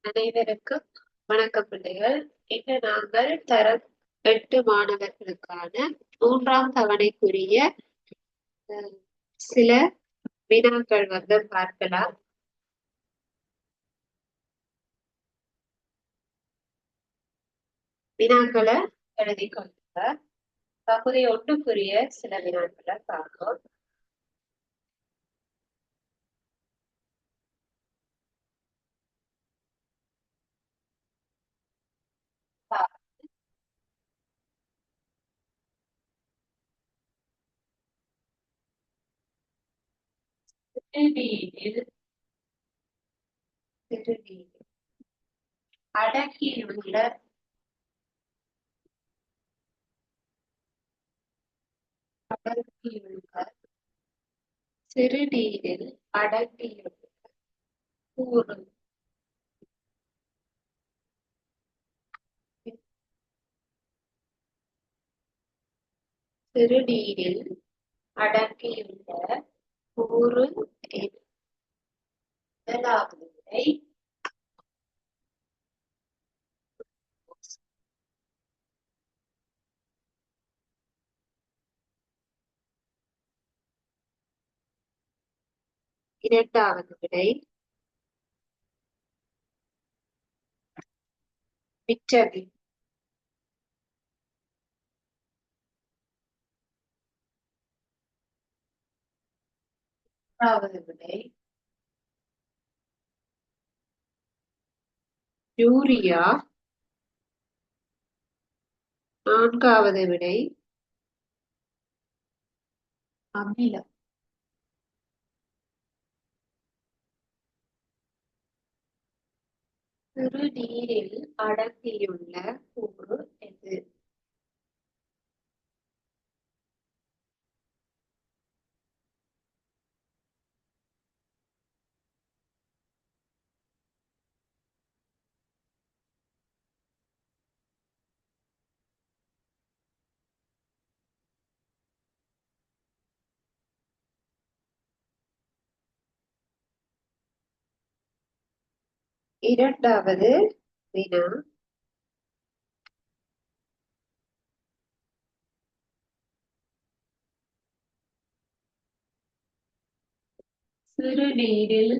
அனைவருக்கும் வணக்கம் பிள்ளைகள். இன்று நாங்கள் தரம் 8 மாணவர்களுக்கான 3ஆம் தவணைக்குரிய சில வினாக்கள் பார்க்கலாம். வினாக்களை எழுதி கொள்ளுங்க. பகுதி 1க்குரிய சில வினாக்களை பார்ப்போம். திருநீரில் அடக்கியுள்ள சிறுநீரில் அடங்கியுள்ள கூறு சிறுநீரில் அடங்கியுள்ள கூறு முதலாவது விடை இரண்டாவது விடை விட்டமின். மூன்றாவது விடை யூரியா. நான்காவது விடை அமிலம். சிறுநீரில் அடங்கியுள்ள கூறு எது? இரண்டாவது வினா சிறுநீரில்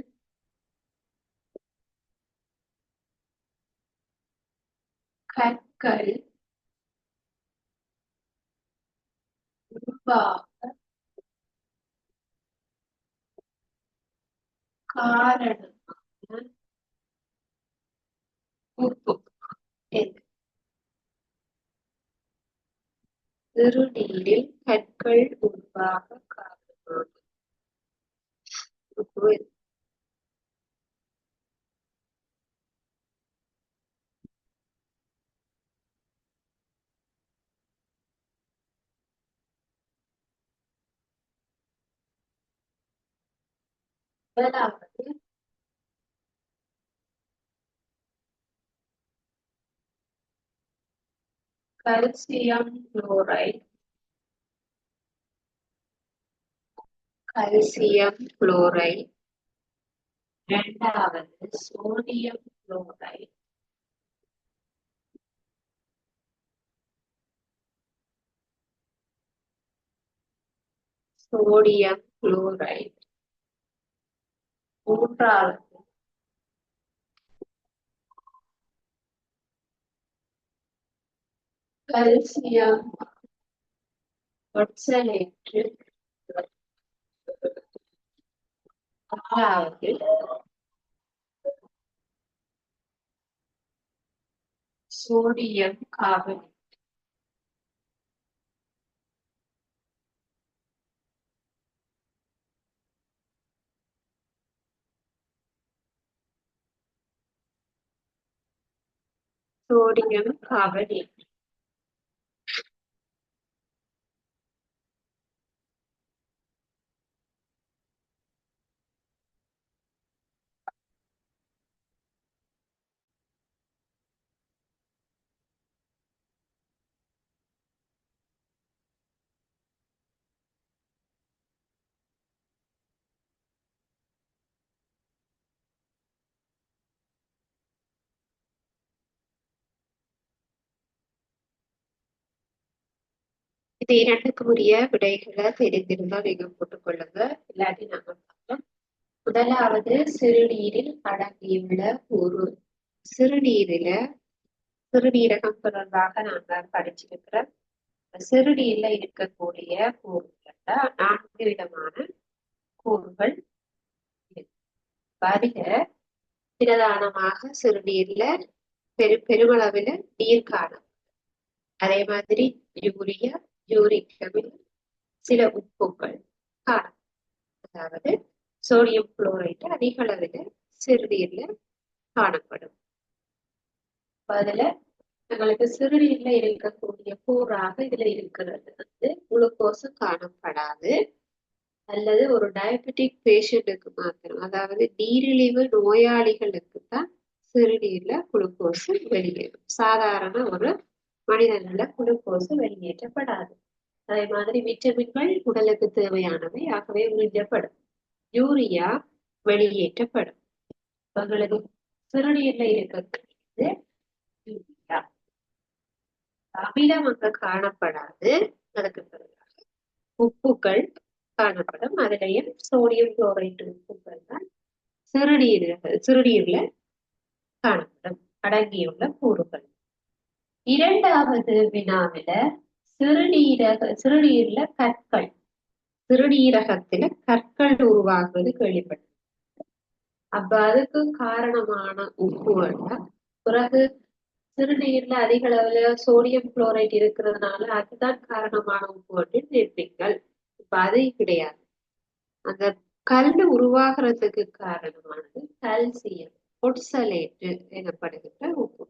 கற்கள் உருவாக காரணமான உப்பு எது? சிறுநீரில் கற்கள் உருவாக காரணமான உப்பு எது? முதலாவது கல்சியம் குளோரைடு. Calcium chloride. இரண்டாவது சோடியம் குளோரைடு. Sodium chloride. மூன்றாவது கல்சியம் ஒட்சலேற்று. நாலாவது சோடியம் கார்பனேட். Sodium carbonate. இந்த இரண்டுக்கும் உரிய விடைகளை தெரிந்திருந்தால் நீங்க போட்டுக்கொள்ளுங்க. இல்லாட்டி நாங்க பார்ப்போம். முதலாவது சிறுநீரில் அடங்கியுள்ள ஒரு சிறுநீரில சிறுநீரகம் தொடர்பாக நாங்க படிச்சிருக்கிறோம். சிறுநீர்ல இருக்கக்கூடிய கூறுகள்ல 4 விதமான கூறுகள் இருக்கு. வருக பிரதானமாக சிறுநீர்ல பெருமளவில் நீர் காணும். அதே மாதிரி யூரியா, யூரிக் அமிலம், சில உப்புக்கள் காணும். அதாவது சோடியம் குளோரைடு அதிக அளவில் சிறுநீர்ல காணப்படும். அதுல எங்களுக்கு சிறுநீர்ல இருக்கக்கூடிய கூறாக இதுல இருக்கிறது குளுக்கோஸ் காணப்படாது. அல்லது ஒரு டயபெட்டிக் பேஷண்ட்டுக்கு மாத்திரம், அதாவது நீரிழிவு நோயாளிகளுக்கு தான் சிறுநீர்ல குளுக்கோஸ் வெளியேறும். சாதாரண ஒரு மனிதன்ல குளுக்கோஸ் வெளியேற்றப்படாது. அதே மாதிரி விட்டமின்கள் உடலுக்கு தேவையானவை, ஆகவே உறிஞ்சப்படும். யூரியா வெளியேற்றப்படும். எங்களுக்கு சிறுநீர்ல இருக்கக்கூடியது யூரியா. அமிலம் அங்க காணப்படாது. அதுக்கு பிறகு உப்புக்கள் காணப்படும். அதிலையும் சோடியம் குளோரைடு உப்புக்கள் தான் சிறுநீர்ல காணப்படும் அடங்கியுள்ள கூறுகள். இரண்டாவது வினாவில சிறுநீர்ல கற்கள், சிறுநீரகத்துல கற்கள் உருவாகுவது கேள்விப்பட்டது. அப்ப அதுக்கு காரணமான உப்புகள் பிறகு சிறுநீர்ல அதிக அளவுல சோடியம் குளோரைட் இருக்கிறதுனால அதுதான் காரணமான உப்புகள் நினைப்பீங்கள். இப்ப அது கிடையாது. அந்த கல் உருவாகிறதுக்கு காரணமானது கால்சியம் ஒட்சலேட்டு எனப்படுகின்ற உப்பு.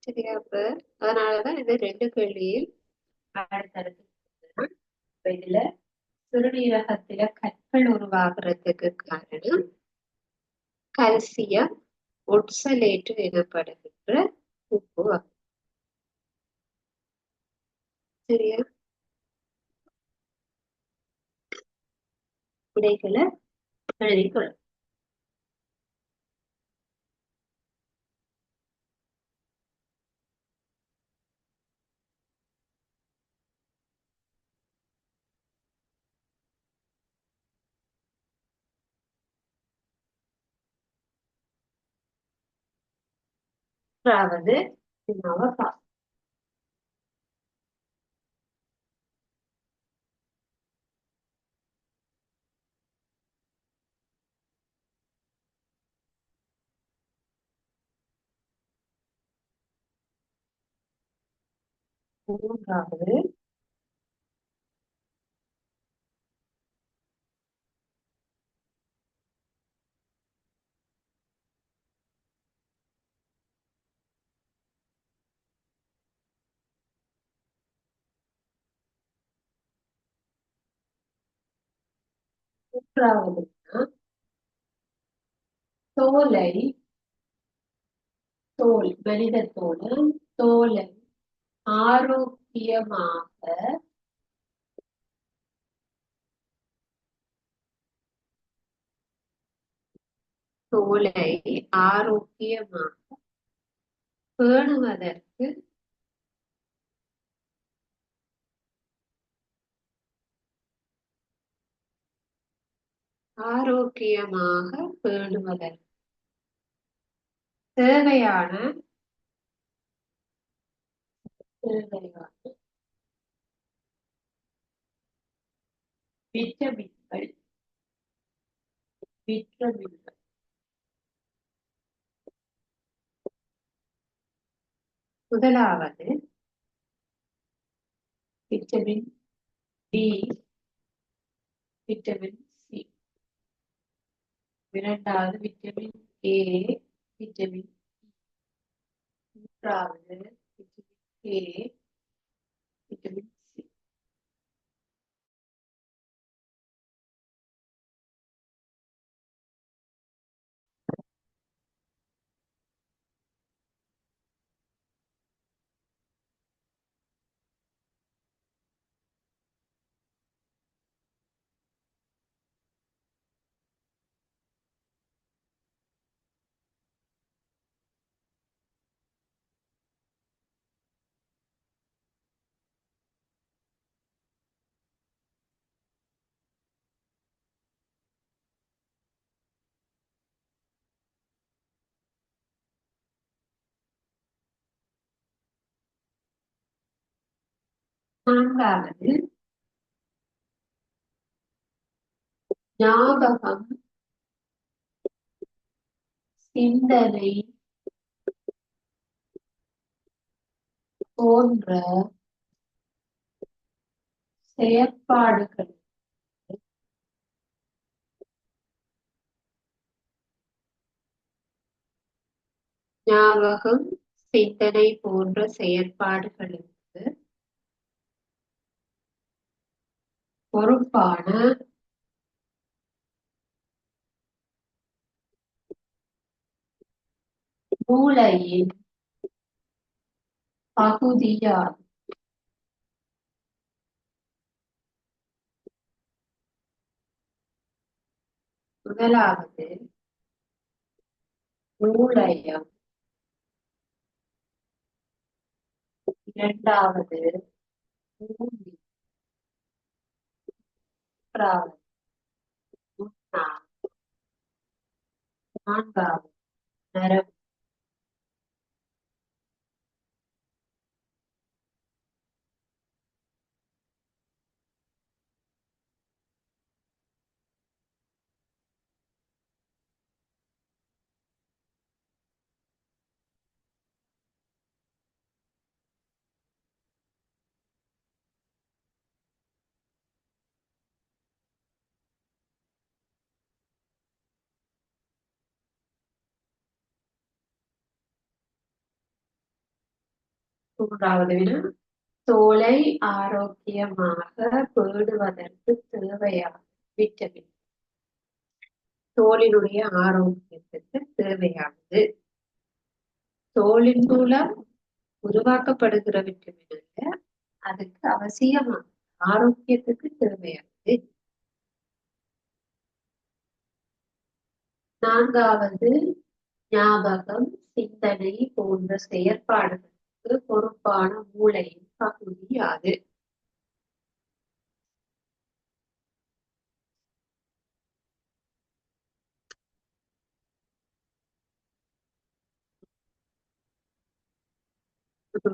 சரியா? அப்ப அதனாலதான் இந்த 2 கேள்வியில் அடுத்தடுத்து இதுல சிறுநீரகத்துல கற்கள் உருவாகிறதுக்கு காரணம் கால்சியம் ஒட்சலேட்டு எனப்படுகின்ற உப்பு. சரியா? விடைகளை எழுதிக்கொள்ளும். மூன்றாவது வினாவை பார்ப்போம். மூன்றாவது மூன்றாவதுன்னா தோலை மனித தோலை ஆரோக்கியமாக தோலை ஆரோக்கியமாக பேணுவதற்கு தேவையான விட்டமின்கள் முதலாவது விட்டமின் டி, விட்டமின் சி. இரண்டாவது விட்டமின் ஏ, விட்டமின் மூன்றாவது விட்டமின் ஏ, விட்டமின் சி. நான்காவது ஞாபகம், சிந்தனை போன்ற செயற்பாடுகள் ஞாபகம், சிந்தனை போன்ற செயற்பாடுகளுக்கு பொறுப்பான மூளையின் பகுதியாகும். முதலாவது மூளையம், இரண்டாவது மூளை, மூன்றாவது நுண்ணான், நான்காவது நரம்பு. மூன்றாவது வினா, தோலை ஆரோக்கியமாக பேணுவதற்கு தேவையான விட்டமின். தோலினுடைய ஆரோக்கியத்துக்கு தேவையானது. தோலின் மூலம் உருவாக்கப்படுகிற விட்டமின் அல்ல, அதுக்கு அவசியமான ஆரோக்கியத்துக்கு தேவையானது. நான்காவது ஞாபகம், சிந்தனை போன்ற செயற்பாடுகளுக்கு பொறுப்பான மூளையின் பகுதி யாது?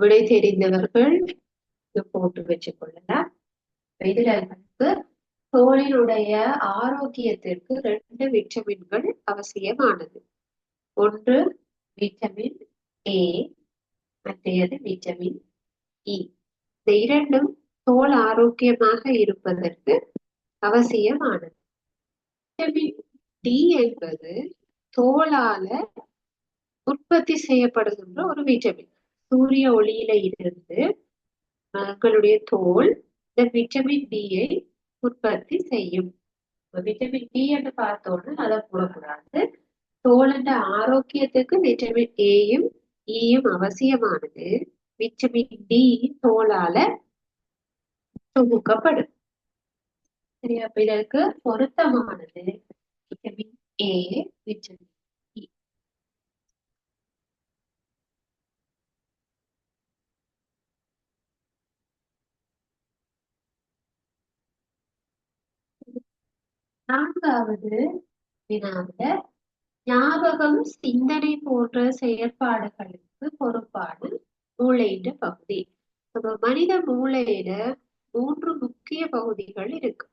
விடை தெரிந்தவர்கள் போட்டு வச்சுக் கொள்ளலாம். இதுல வந்து தோலினுடைய ஆரோக்கியத்திற்கு 2 விட்டமின்கள் அவசியமானது. ஒன்று விட்டமின் ஏ, மற்றது விட்டமின் இ. இந்த இரண்டும் தோல் ஆரோக்கியமாக இருப்பதற்கு அவசியமானது. விட்டமின் டி என்பது தோலால உற்பத்தி செய்யப்படுகின்ற ஒரு விட்டமின். சூரிய ஒளியில இருந்து எங்களுடைய தோல் இந்த விட்டமின் டியை உற்பத்தி செய்யும். விட்டமின் டி என்று பார்த்தோம்னா அதை போடக்கூடாது. தோலின் ஆரோக்கியத்துக்கு விட்டமின் ஏயும் ஈயும் அவசியமானது. விட்டமின் டி தோலால தொகுக்கப்படும். சரி, அப்ப இதற்கு பொருத்தமானது விட்டமின் ஏ, விட்டமின் இ. நான்காவது வினாவில ஞாபகம், சிந்தனை போன்ற செயற்பாடுகளுக்கு பொறுப்பான மூளையின் பகுதி. நம்ம மனித மூளையில 3 முக்கிய பகுதிகள் இருக்கு.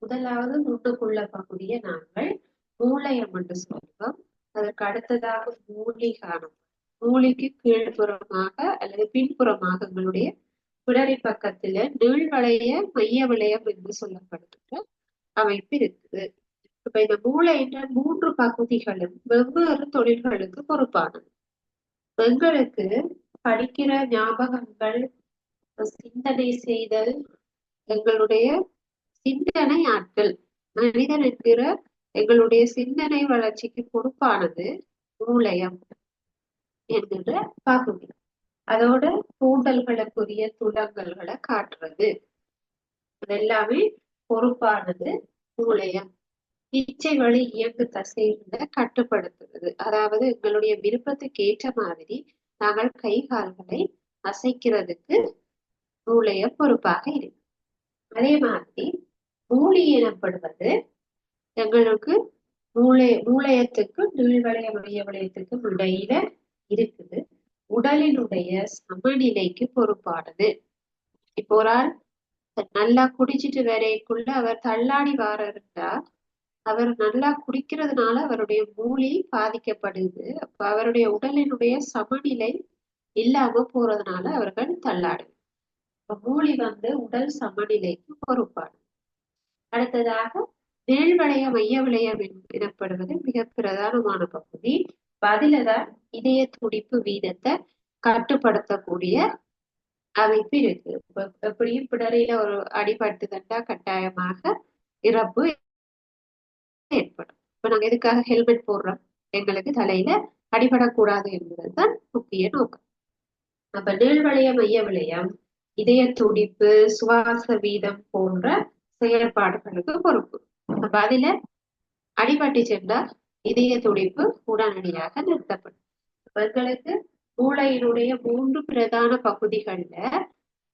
முதலாவது முன்னுக்குள்ள பகுதியை நாங்கள் மூளையம் என்று சொல்லுவோம். அதற்கு அடுத்ததாக மூளை காணும். மூளைக்கு கீழ்ப்புறமாக அல்லது பின்புறமாக எங்களுடைய பிடரி பக்கத்துல நீள்வளைய மைய வளையம் என்று சொல்லப்படுகின்ற அமைப்பு இருக்குது. இப்ப இந்த மூளை என்ற 3 பகுதிகளும் வெவ்வேறு தொழில்களுக்கு பொறுப்பானது. எங்களுக்கு படிக்கிற ஞாபகங்கள், சிந்தனை செய்தல், எங்களுடைய சிந்தனை ஆற்றல், மனிதன் என்கிற எங்களுடைய சிந்தனை வளர்ச்சிக்கு பொறுப்பானது மூளையம் என்கின்ற பகுதி. அதோட தூண்டல்களுக்குரிய துலங்கல்களை காட்டுறது, அதெல்லாமே பொறுப்பானது மூளையம். இச்சை வழி இயங்கு தசைகளை கட்டுப்படுத்துறது, அதாவது எங்களுடைய விருப்பத்துக்கு ஏற்ற மாதிரி நாங்கள் கை கால்களை அசைக்கிறதுக்கு மூளையம் பொறுப்பாக இருக்கு. அதே மாதிரி மூளை எனப்படுவது எங்களுக்கு மூளையத்துக்கு நீள்வளைய மைய வளையத்துக்கும் இடையில இருக்குது. உடலினுடைய சமநிலைக்கு பொறுப்பானது. இப்போ ஒரு ஆள் நல்லா குடிச்சிட்டு வரைக்குள்ள அவர் தள்ளாடி வாரா, அவர் நல்லா குடிக்கிறதுனால அவருடைய மூளை பாதிக்கப்படுது. அப்ப அவருடைய உடலினுடைய சமநிலை இல்லாம போறதுனால அவர்கள் தள்ளாடு. இப்ப மூளை உடல் சமநிலைக்கு பொறுப்பாடு. அடுத்ததாக மேல்வளைய மைய வளையம் எனப்படுவது மிக பிரதானமான பகுதி. பதிலதான் இதய துடிப்பு வீதத்தை கட்டுப்படுத்தக்கூடிய அமைப்பு இருக்கு. எப்படியும் பிடரியில ஒரு அடிபட்டு தண்டா கட்டாயமாக இறப்பு ஏற்படும். இப்ப நாங்க எதுக்காக ஹெல்மெட் போடுறோம்? எங்களுக்கு தலையில அடிபடக்கூடாது என்பதுதான் முக்கிய நோக்கம். அப்ப நீள்வளைய மைய வளையம் இதய துடிப்பு, சுவாச வீதம் போன்ற செயற்பாடுகளுக்கு பொறுப்பு. அப்ப அதுல அடிபட்டு சென்றால் இதய துடிப்பு உடனடியாக நிறுத்தப்படும். எங்களுக்கு மூளையினுடைய 3 பிரதான பகுதிகள்ல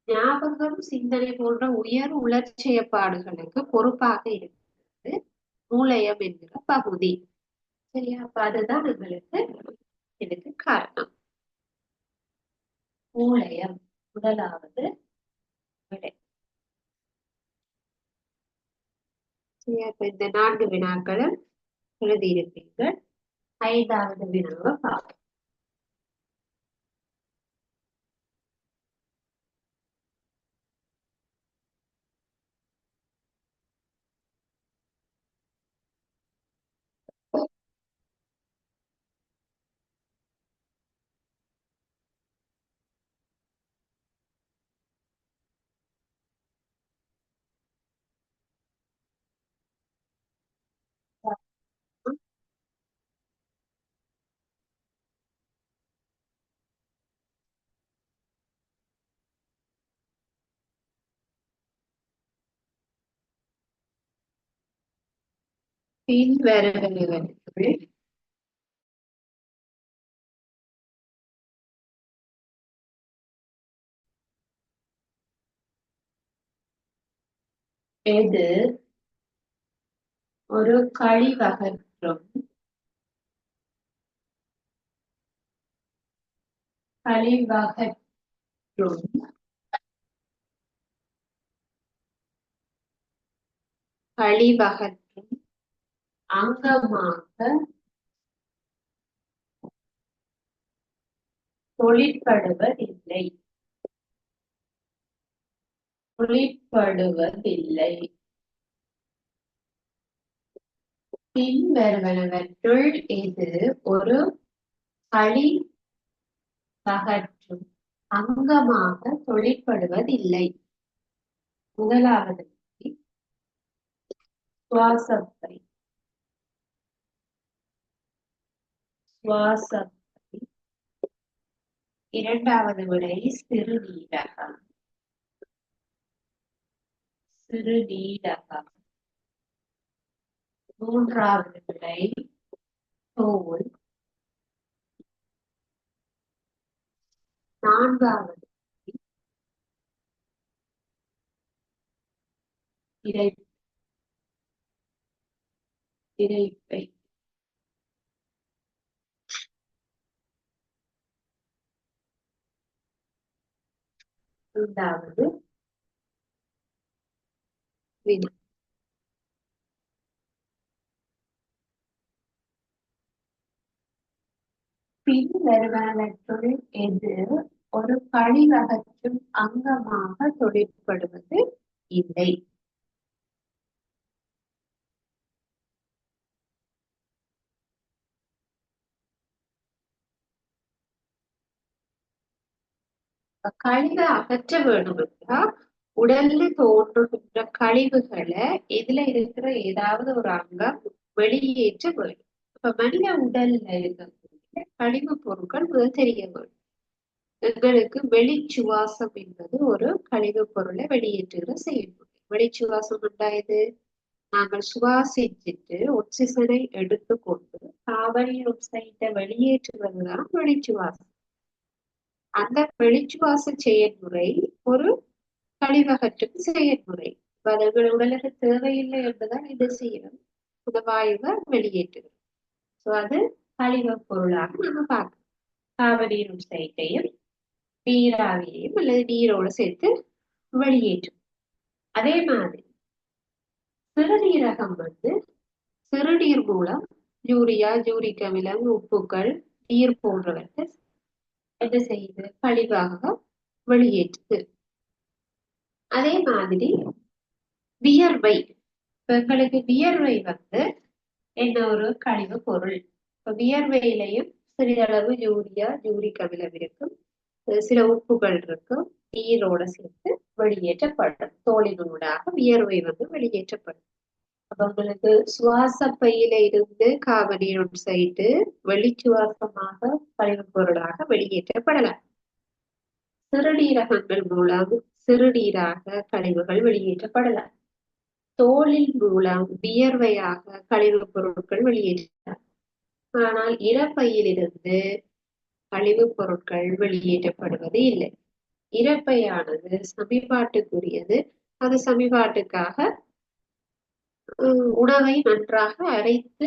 ஞாபகம், சிந்தனை போன்ற உயர் உளர்ச்சியப்பாடுகளுக்கு பொறுப்பாக இருக்கிறது மூளையம் என்கிற பகுதி. சரியா? அப்ப அதுதான் இதுக்கு காரணம். மூளையம் முதலாவது விடை. சரியா? இப்ப இந்த 4 வினாக்களும் எழுதியிருப்பீர்கள். 5வது வினாவை பார்ப்போம். பின் வருவனவற்றுள் எது ஒரு கழிவகற்றும் கழிவகற்றும் கழிவகற்றும் அங்கமாக தொழிற்படுவதில்லை. தொழிற்படுவதில்லை. பின் வருவனவற்றுள் எது ஒரு கழிவகற்றும் அங்கமாக தொழிற்படுவதில்லை? முதலாவது சுவாசப்பை. சுவாசப்பை. இரண்டாவது விடை சிறுநீரகம். சிறுநீரகம். மூன்றாவது விடை தோல். நான்காவது இரைப்பை. ஐந்தாவது வினா. பின் வருவனவற்றுள் எது ஒரு கழிவகற்றும் அங்கமாக தொழிற்படுவது இல்லை? கழிவை அகற்ற வேண்டும் என்றால் உடல்ல தோன்றுகின்ற கழிவுகளை இதுல இருக்கிற ஏதாவது ஒரு அங்கம் வெளியேற்ற வேண்டும். இப்ப மனித உடல்ல இருக்கக்கூடிய கழிவு பொருட்கள் தெரிய வேண்டும். எங்களுக்கு வெளிச்சுவாசம் என்பது ஒரு கழிவு பொருளை வெளியேற்றுகிற செயல்முறை. வெளிச்சுவாசம் உண்டாயது நாங்கள் சுவாசிச்சுட்டு ஒக்சிஜனை எடுத்துக்கொண்டு கார்பன் டை ஆக்சைடை வெளியேற்றுவதுதான் வெளிச்சுவாசம். அந்த வெளிச்சுவாச செயல்முறை ஒரு கழிவகற்றும் செயல்முறை. அவர்கள் உடலுக்கு தேவையில்லை என்பதால் இதை செய்யணும். இந்த வாயுவை வெளியேற்றுகிறோம். சோ அது கழிவு பொருளாக நம்ம பார்க்கணும். கார்பன் டை ஆக்சைடையும் நீராவியையும் அல்லது நீரோடு சேர்த்து வெளியேற்றும். அதே மாதிரி சிறுநீரகம் சிறுநீர் மூலம் யூரியா, யூரிக் அமிலம், உப்புக்கள், நீர் போன்றவற்றை என்ன செய்யுது? கழிவாக வெளியேற்றுது. அதே மாதிரி வியர்வை, எங்களுக்கு வியர்வை என்ன ஒரு கழிவு பொருள். இப்ப வியர்வையிலையும் சிறிதளவு யூரியா, யூரிக் அமிலம் இருக்கும், சில உப்புகள் இருக்கும், நீரோட சேர்த்து வெளியேற்றப்படும். தோலினூடாக வியர்வை வெளியேற்றப்படும். அப்ப உங்களுக்கு சுவாச பையில இருந்து கார்பன் டை ஆக்சைடு வெளிச்சுவாசமாக கழிவு பொருளாக வெளியேற்றப்படலாம். சிறுநீரகங்கள் மூலம் சிறுநீராக கழிவுகள் வெளியேற்றப்படலாம். தோலின் மூலம் வியர்வையாக கழிவுப் பொருட்கள் வெளியேற்றப்படலாம். ஆனால் இறப்பையிலிருந்து கழிவுப் பொருட்கள் வெளியேற்றப்படுவது இல்லை. இறப்பையானது சமிபாட்டுக்குரியது. அது சமிபாட்டுக்காக உணவை நன்றாக அரைத்து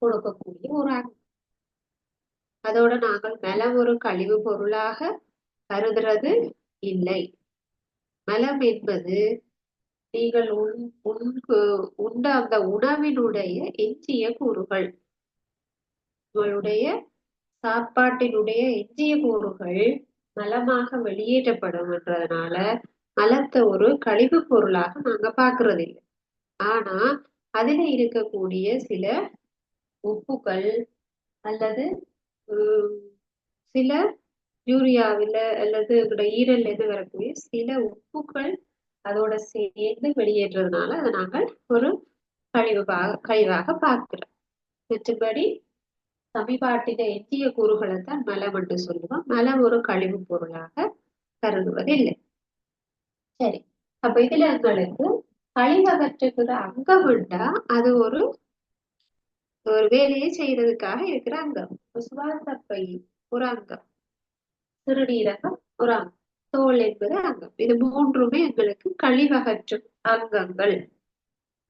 கொடுக்கக்கூடிய ஒரு அங்கம். அதோட நாங்கள் மலம் ஒரு கழிவு பொருளாக கருதுறது இல்லை. மலம் என்பது நீங்கள் உண்ட அந்த உணவினுடைய எஞ்சிய கூறுகள். உங்களுடைய சாப்பாட்டினுடைய எஞ்சிய கூறுகள் மலமாக வெளியேற்றப்படும் என்றதுனால மலத்தை ஒரு கழிவு பொருளாக நாங்க பாக்குறது இல்லை. ஆனா அதுல இருக்கக்கூடிய சில உப்புகள் அல்லது சில யூரியாவில அல்லது ஈரல்ல இருந்து வரக்கூடிய சில உப்புகள் அதோட சேர்ந்து வெளியேற்றதுனால அதை நாங்கள் ஒரு கழிவாக பார்க்கிறோம். மற்றபடி சமிபாட்டின எஞ்சிய கூறுகளை தான் மலம் என்று சொல்லுவோம். மலம் ஒரு கழிவு பொருளாக கருதுவதில்லை. சரி, அப்ப இதுல எங்களுக்கு கழிவகற்றுகிற அங்கம் என்றா அது ஒரு வேலையை செய்யறதுக்காக இருக்கிற அங்கம். சுவாசப்பை ஒரு அங்கம், சிறுநீரகம் ஒரு அங்கம், தோல் என்பது அங்கம். இது மூன்றுமே எங்களுக்கு கழிவகற்றும் அங்கங்கள்.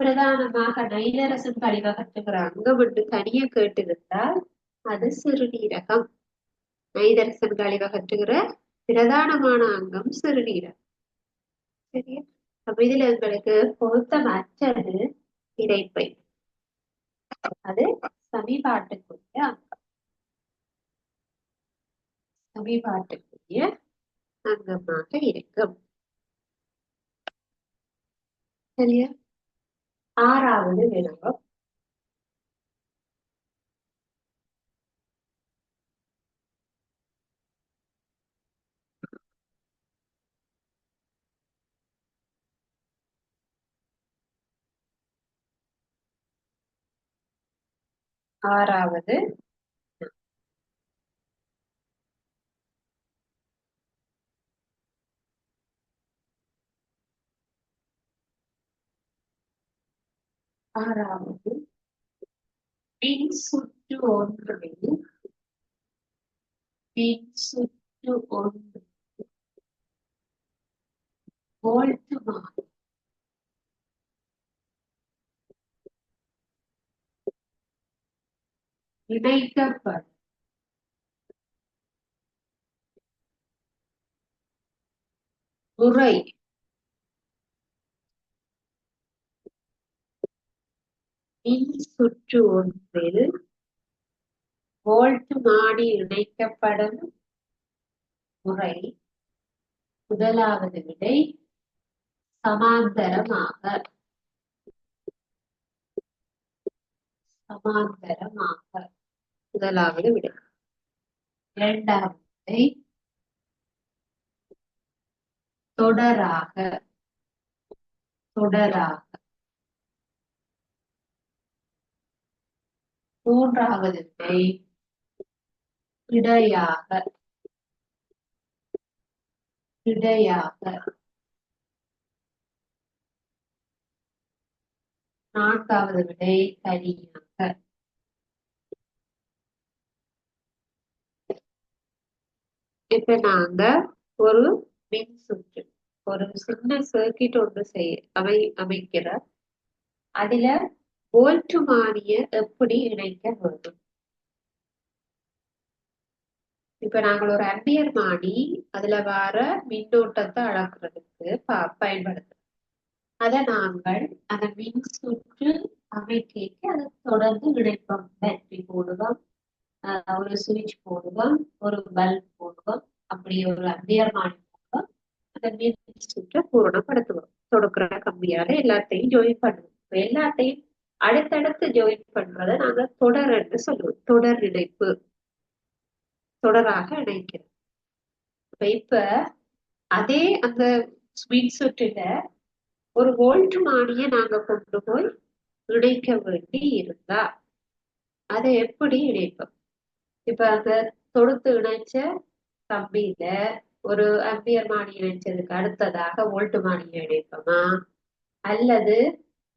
பிரதானமாக நைதரசன் கழிவகற்றுகிற அங்கம் என்று தனியா கேட்டிருந்தால் அது சிறுநீரகம். நைதரசன் கழிவகற்றுகிற பிரதானமான அங்கம் சிறுநீரகம். சரியா? அப்ப இதுல எங்களுக்கு பொருத்தமற்றது இரைப்பை. அது சமிபாட்டுக்குரிய அங்கம். சமிபாட்டுக்குரிய அங்கமாக இருக்கும். சரியா? ஆறாவது வினாவம். ஆறாவது மின் சுற்று ஒன்றில் வோல்ட் மாறி இணைக்கப்படும் முறை மின் சுற்று ஒன்றில் வோல்ட் மாறி இணைக்கப்படும் முறை. முதலாவது விடை சமாந்தரமாக. முதலாவது விடை. இரண்டாவது விடை தொடராக. மூன்றாவது விடை இடையாக. நான்காவது விடை தனியாக. இப்ப நாங்க ஒரு மின் சுற்று, ஒரு சின்ன சர்க்கியூட் ஒன்று அமைக்கிற, அதுல வோல்ட் மாறிய எப்படி இணைக்க வேண்டும்? இப்ப நாங்கள் ஒரு ஆம்பியர் மானி அதுல வர மின்னோட்டத்தை அளக்குறதுக்கு பயன்படுத்துறோம். அதை நாங்கள் அந்த மின் சுற்று அமைக்கைக்கு அதை தொடர்ந்து இணைப்போம். பேட்டரி போடுவோம், ஒரு சுவிட்ச் போடுவோம், ஒரு பல்ப் போடுவோம், அப்படி ஒரு ஆம்பியர் மானி போடுவோம். அந்த மின் சுற்றை பூரணப்படுத்துவோம். தொடுக்கிற கம்பியால எல்லாத்தையும் ஜாயின் பண்ணுவோம். எல்லாத்தையும் அடுத்தடுத்து ஜாயின் பண்றதை நாங்க தொடர் என்று சொல்லுவோம். தொடர் இணைப்பு, தொடராக இணைக்கிறோம். இப்ப அதே அந்த மின் சுற்றுல ஒரு வோல்ட் மானியை நாங்க கொண்டு போய் இணைக்க வேண்டி இருந்தா அதை எப்படி இணைப்போம்? இப்ப அந்த தொடுத்து இணைச்ச கம்பியில ஒரு ஆம்பியர் மானி இணைச்சதுக்கு அடுத்ததாக வோல்ட் மானியை இணைப்போமா, அல்லது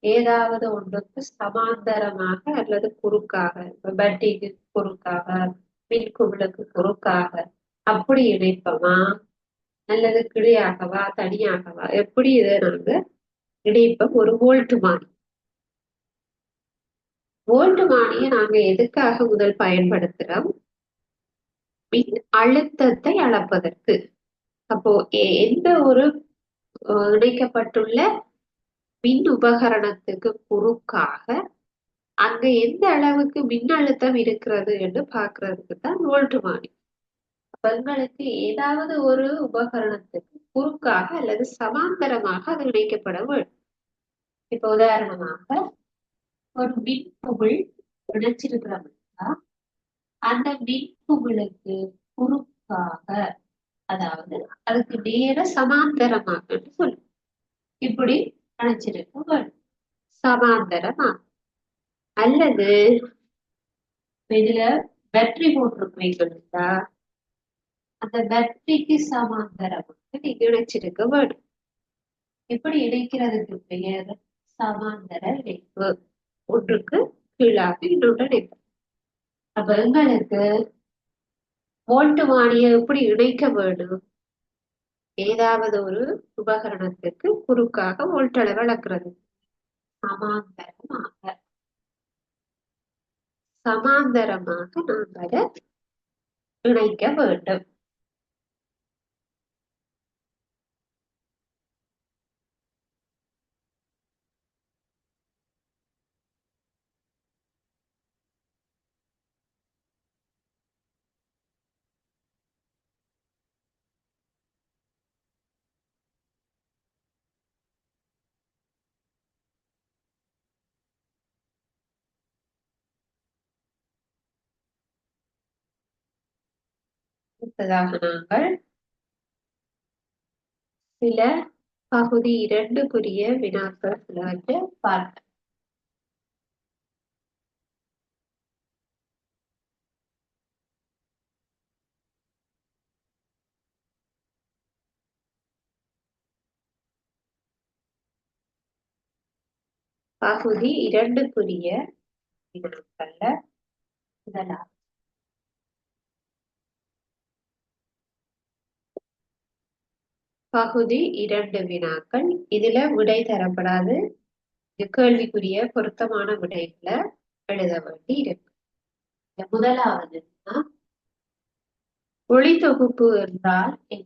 ஏதாவது ஒன்றுக்கு சமாந்தரமாக அல்லது குறுக்காக, இப்ப பேட்டரிக்கு குறுக்காக, மின்குமிழுக்கு குறுக்காக அப்படி இணைப்போமா, அல்லது கிளையாகவா தனியாகவா, எப்படி இதை நாங்க இணைப்போம்? ஒரு வோல்ட் மானி. வோல்ட் மானியை நாங்க எதுக்காக முதல் பயன்படுத்துறோம்? மின் அழுத்தத்தை அளப்பதற்கு. அப்போ எந்த ஒரு இணைக்கப்பட்டுள்ள மின் உபகரணத்துக்கு குறுக்காக அங்க எந்த அளவுக்கு மின்னழுத்தம் இருக்கிறது என்று பார்க்கறதுக்கு தான் வோல்ட் மானி. எங்களுக்கு ஏதாவது ஒரு உபகரணத்துக்கு குறுக்காக அல்லது சமாந்தரமாக அது இணைக்கப்பட வேண்டும். இப்ப உதாரணமாக ஒரு மின்குமிழ் இணைச்சிருக்கிறோம்னா அந்த மின்குமிழுக்கு குறுக்காக, அதாவது அதுக்கு நேர சமாந்தரமாக சொல்லும், இப்படி இணைச்சிருக்க வேண்டும். சமாந்தரமா அல்லது இதுல பேட்டரி போட்டிருக்கீங்களா, அந்த பேட்டரிக்கு சமாந்தரமாக நீங்க இணைச்சிருக்க வேண்டும். இப்படி இணைக்கிறதுக்கு பெயர் சமாந்தர இணைப்பு. ஒன்றுக்கு கீழாக இன்னொன்று இணைப்பு. அப்ப எங்களுக்கு வோல்ட் மானியை எப்படி இணைக்க வேண்டும்? ஏதாவது ஒரு உபகரணத்துக்கு குறுக்காக வோல்ட் அளவு அளக்கிறது. சமாந்தரமாக சமாந்தரமாக நாம் அதை இணைக்க வேண்டும். அடுத்ததாக நாங்கள் சில பகுதி 2 வினாக்கள் சிலவற்றை பார்க்க. பகுதி 2 வினாக்கள்ல முதலாம் பகுதி 2 வினாக்கள். இதுல விடை தரப்படாது. கேள்விக்குரிய பொருத்தமான விடைகளை எழுத வேண்டி இருக்கு. முதலாவது ஒளித்தொகுப்பு என்றால் என்ன?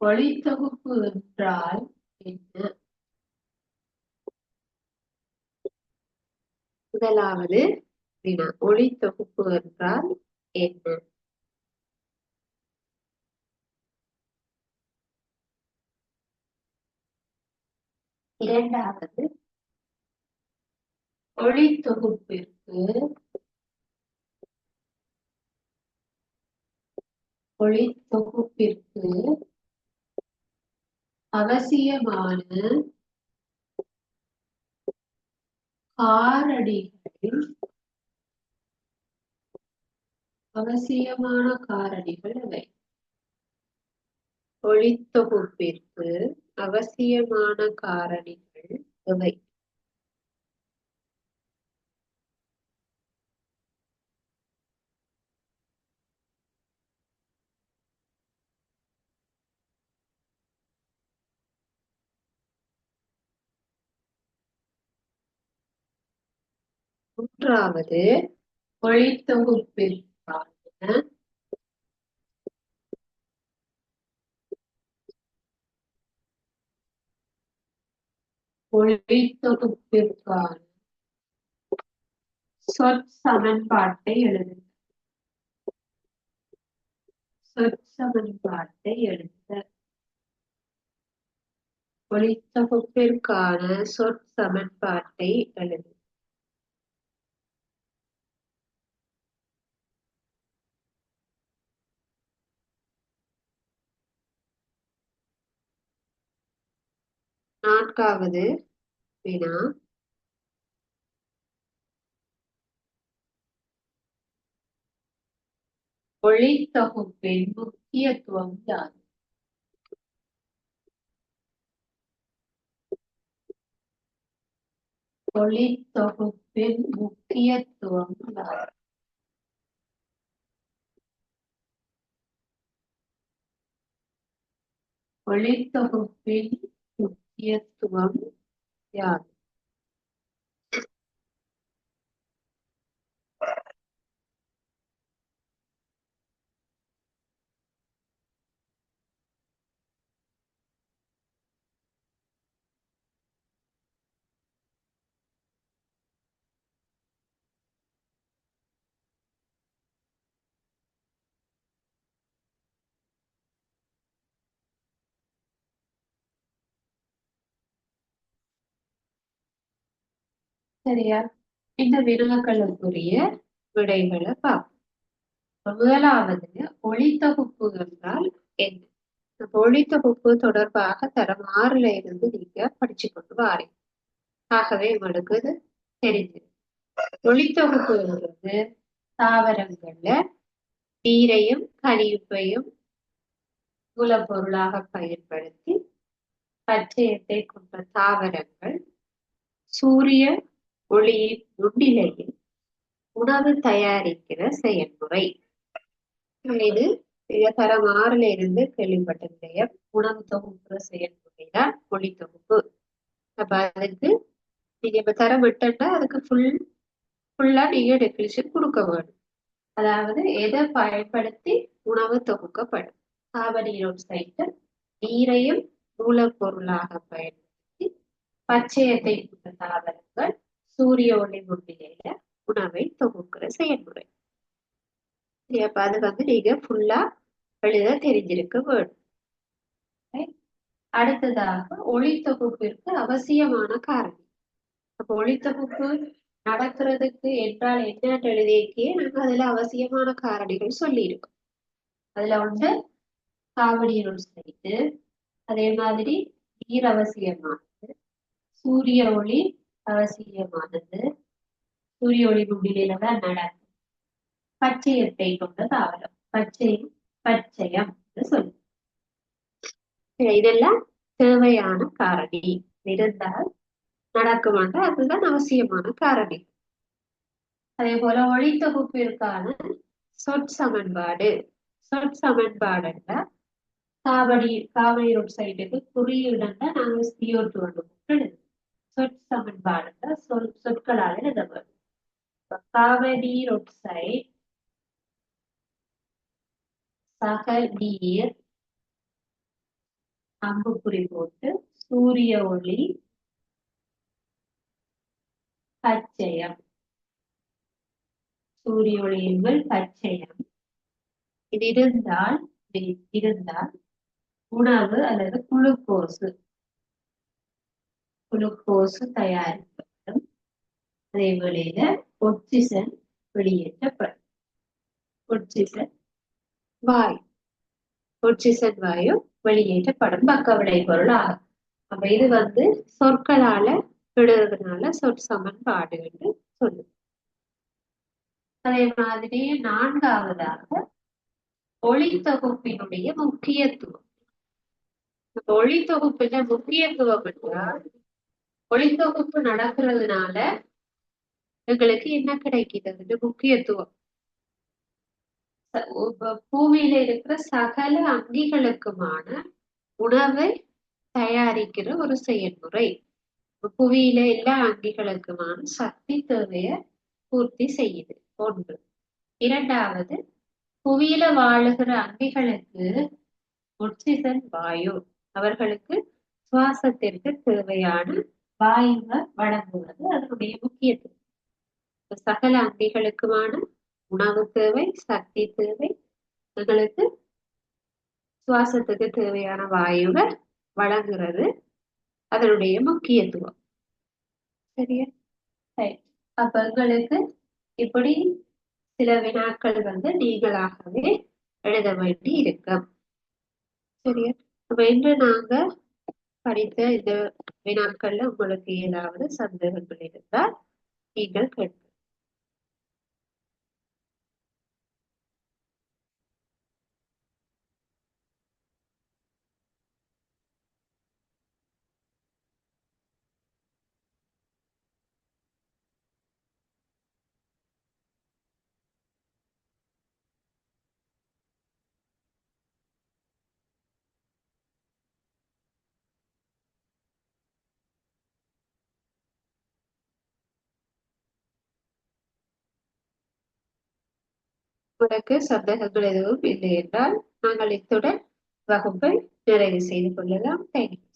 ஒளித்தொகுப்பு என்றால் என்ன? முதலாவது வினா, ஒளித்தொகுப்பு என்றால் என்ன? இரண்டாவது, ஒளித்தொகுப்பிற்கு அவசியமான காரணிகள் அவை. ஒளித்தொகுப்பிற்கு அவசியமான காரணிகள் எவை? மூன்றாவது ஒளித்தொகுப்பிற்கான ஒளித்தொகுப்பிற்கான சொற்சமன்பாட்டை எழுதுக. சொற்சமன்பாட்டை எழுதுக. ஒளித்தொகுப்பிற்கான சொற்சமன்பாட்டை எழுதுக. நான்காவது வினா, ஒளித்தொகுப்பின் முக்கியத்துவம் யாது? ஒளித்தொகுப்பின் முக்கியத்துவம் யாது? ஒளித்தொகுப்பின் முக்கியத்துவம் யாது? சரியா? இந்த வினாக்களுக்குரிய விடைகளை பார்ப்போம். முதலாவது, ஒளித்தொகுப்பு என்றால் என்ன? ஒளித்தொகுப்பு தொடர்பாக தரம் 6ல இருந்து நீங்க படிச்சு கொண்டு வாரீங்க. ஆகவே உங்களுக்கு இது தெரிஞ்சது. ஒளித்தொகுப்புங்கிறது தாவரங்கள்ல நீரையும் கனிப்பையும் மூலப்பொருளாக பயன்படுத்தி பச்சையத்தை கொண்ட தாவரங்கள் சூரிய ஒளியின் முன்னிலையில் உணவு தயாரிக்கிற செயல்முறை. இது தரம் 6ல இருந்து கேள்விப்பட்ட விடயம். உணவு தொகுப்புற செயல்முறைதான் ஒளித்தொகுப்பு. அப்ப அதுக்கு நீங்க இப்ப தரம் விட்டா அதுக்கு ஃபுல்லா நீங்க டெபினிஷன் கொடுக்க வேண்டும். அதாவது எதை பயன்படுத்தி உணவு தொகுக்கப்படும்? கார்பனீரொக்சைடு நீரையும் மூலப்பொருளாக பயன்படுத்தி பச்சையத்தை கொண்ட தாவரங்கள் சூரிய ஒளி முன்னிலையில உணவை தொகுக்கிற செயல்முறை. அப்ப அது நீங்க ஃபுல்லா எழுத தெரிஞ்சிருக்க வேண்டும். அடுத்ததாக, ஒளித்தொகுப்பிற்கு அவசியமான காரணி. அப்ப ஒளித்தொகுப்பு நடக்கிறதுக்கு என்றால் என்ன எழுதியிருக்கே நாங்க அதுல அவசியமான காரணிகள் சொல்லி இருக்கோம். அதுல வந்து கார்பனீரொக்சைடு, அதே மாதிரி நீர் அவசியமானது, சூரிய ஒளி அவசியமானது, சூரிய ஒளி முன்னிலையில தான் நடக்கும், பச்சையத்தை கொண்ட தாவரம், பச்சையம் சொல்லு. இதெல்லாம் தேவையான காரணி. இருந்தால் நடக்குமாண்ட அதுதான் அவசியமான காரணி. அதே போல ஒளித்தொகுப்பிற்கான சொற்சமன்பாடு. சொற்சமன்பாடுன்னா கார்பனீரொக்சைடுக்கு குறியீடுன்னா நாங்க CO2 எழுதுவோம். சொற்சமன்பாடுன்னா சொற்களால் எழுத வரும். கார்பனீரொக்சைடு சக நீர் அம்புக்குறி போட்டு சூரிய ஒளி பச்சையம், சூரிய ஒளியின் பச்சையம் இது இருந்தால் உணவு அல்லது குளுக்கோசு தயாரிக்கப்படும். அதே வேளையில ஒக்சிஜன் வெளியேற்றப்படும். ஒக்சிஜன் வாயு வெளியேற்றப்படும் பக்க விளை பொருள் ஆகும். அப்ப இது சொற்களால எழுதுறதுனால சொற்சமன்பாடு என்று சொல்லுது. அதே மாதிரி நான்காவதாக ஒளித்தொகுப்பினுடைய முக்கியத்துவம். ஒளித்தொகுப்புல முக்கியத்துவம் என்றால் ஒளித்தொகுப்பு நடக்கிறதுனால எங்களுக்கு என்ன கிடைக்கிறது? முக்கியத்துவம். பூமியில இருக்கிற சகல அங்கிகளுக்குமான உணவை தயாரிக்கிற ஒரு செயல்முறை. புவியில எல்லா அங்கிகளுக்குமான சக்தி தேவைய பூர்த்தி செய்யுது ஒன்று. இரண்டாவது, புவியில வாழுகிற அங்கிகளுக்கு ஒட்சிசன் வாயு அவர்களுக்கு சுவாசத்திற்கு தேவையான வாயுவை வழங்குவது அதனுடைய முக்கியத்துவம். சகல அங்கிகளுக்குமான உணவு தேவை, சக்தி தேவை, எங்களுக்கு சுவாசத்துக்கு தேவையான வாயுவை வழங்குறது அதனுடைய முக்கியத்துவம். சரியா? அப்ப எங்களுக்கு இப்படி சில வினாக்கள் நீங்களாகவே எழுத வேண்டி இருக்கும். சரியா? அப்ப இன்று நாங்க படித்த இந்த வினாக்கள்ல உங்களுக்கு ஏதாவது சந்தேகங்கள் இருந்தால் நீங்கள் கேட்க. உங்களுக்கு சந்தேகங்கள் எதுவும் இல்லை என்றால் நாங்கள் இத்துடன் வகுப்பை நிறைவு செய்து கொள்ளலாம். தேங்க்யூ.